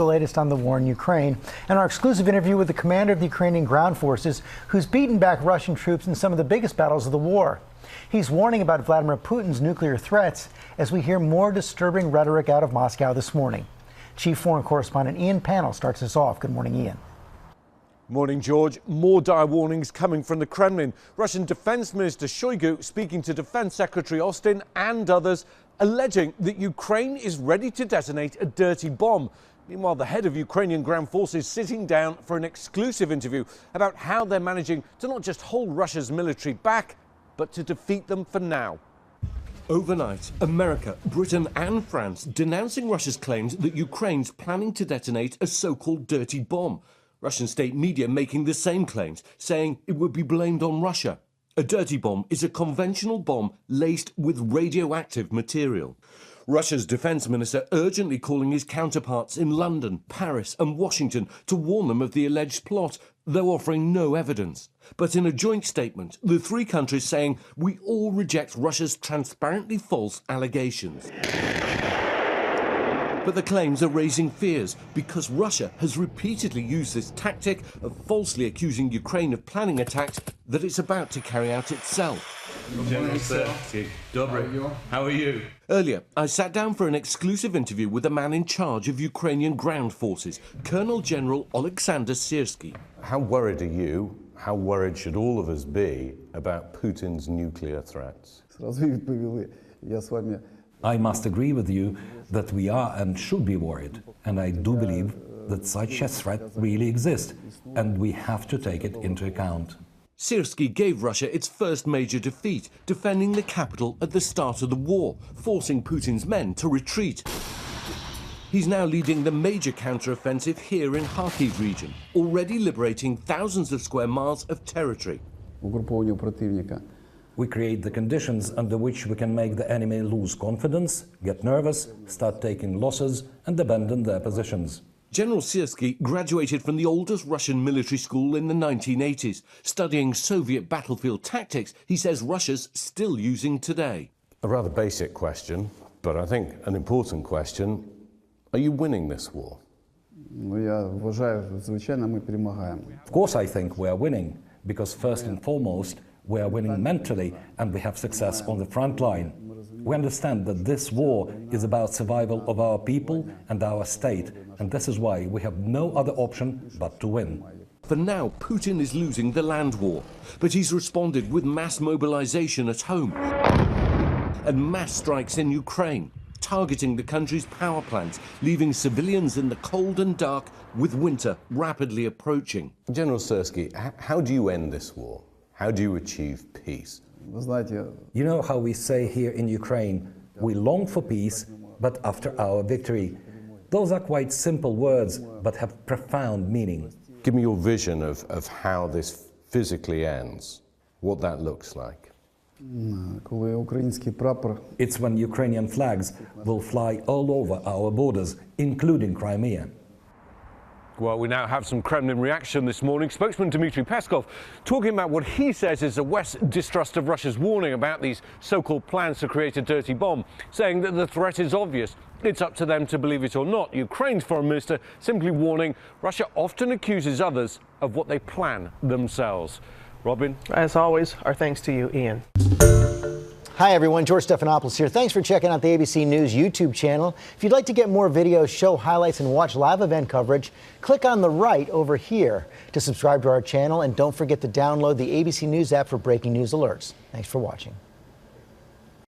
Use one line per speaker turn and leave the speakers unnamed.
The latest on the war in Ukraine and our exclusive interview with the commander of the Ukrainian ground forces, who's beaten back Russian troops in some of the biggest battles of the war. He's warning about Vladimir Putin's nuclear threats as we hear more disturbing rhetoric out of Moscow this morning. Chief Foreign Correspondent Ian Pannell starts us off. Good morning, Ian.
Morning, George. More dire warnings coming from the Kremlin. Russian Defense Minister Shoigu speaking to Defense Secretary Austin and others, alleging that Ukraine is ready to detonate a dirty bomb. Meanwhile, the head of Ukrainian ground forces sitting down for an exclusive interview about how they're managing to not just hold Russia's military back, but to defeat them for now.
Overnight, America, Britain and France denouncing Russia's claims that Ukraine's planning to detonate a so-called dirty bomb. Russian state media making the same claims, saying it would be blamed on Russia. A dirty bomb is a conventional bomb laced with radioactive material. Russia's defense minister urgently calling his counterparts in London, Paris and Washington to warn them of the alleged plot, though offering no evidence. But in a joint statement, the three countries saying, "We all reject Russia's transparently false allegations." But the claims are raising fears because Russia has repeatedly used this tactic of falsely accusing Ukraine of planning attacks that it's about to carry out itself.
General Syrskiy, Dobry, how are you?
Earlier, I sat down for an exclusive interview with the man in charge of Ukrainian ground forces, Colonel General Oleksandr Syrskiy.
How worried are you? How worried should all of us be about Putin's nuclear threats?
I must agree with you that we are and should be worried, and I do believe that such a threat really exists, and we have to take it into account.
Syrskiy gave Russia its first major defeat, defending the capital at the start of the war, forcing Putin's men to retreat. He's now leading the major counter-offensive here in Kharkiv region, already liberating thousands of square miles of territory.
We create the conditions under which we can make the enemy lose confidence, get nervous, start taking losses and abandon their positions.
General Syrskiy graduated from the oldest Russian military school in the 1980s, studying Soviet battlefield tactics he says Russia's still using today.
A rather basic question, but I think an important question. Are you winning this war?
Of course I think we are winning, because first and foremost, we are winning mentally and we have success on the front line. We understand that this war is about survival of our people and our state, and this is why we have no other option but to win.
For now, Putin is losing the land war, but he's responded with mass mobilization at home and mass strikes in Ukraine, targeting the country's power plants, leaving civilians in the cold and dark with winter rapidly approaching.
General Syrskiy, how do you end this war? How do you achieve peace?
You know how we say here in Ukraine, we long for peace, but after our victory. Those are quite simple words, but have profound meaning.
Give me your vision of how this physically ends, what that looks like.
It's when Ukrainian flags will fly all over our borders, including Crimea.
Well, we now have some Kremlin reaction this morning. Spokesman Dmitry Peskov talking about what he says is the West's distrust of Russia's warning about these so-called plans to create a dirty bomb, saying that the threat is obvious. It's up to them to believe it or not. Ukraine's foreign minister simply warning Russia often accuses others of what they plan themselves. Robin?
As always, our thanks to you, Ian.
Hi, everyone. George Stephanopoulos here. Thanks for checking out the ABC News YouTube channel. If you'd like to get more videos, show highlights, and watch live event coverage, click on the right over here to subscribe to our channel. And don't forget to download the ABC News app for breaking news alerts. Thanks for watching.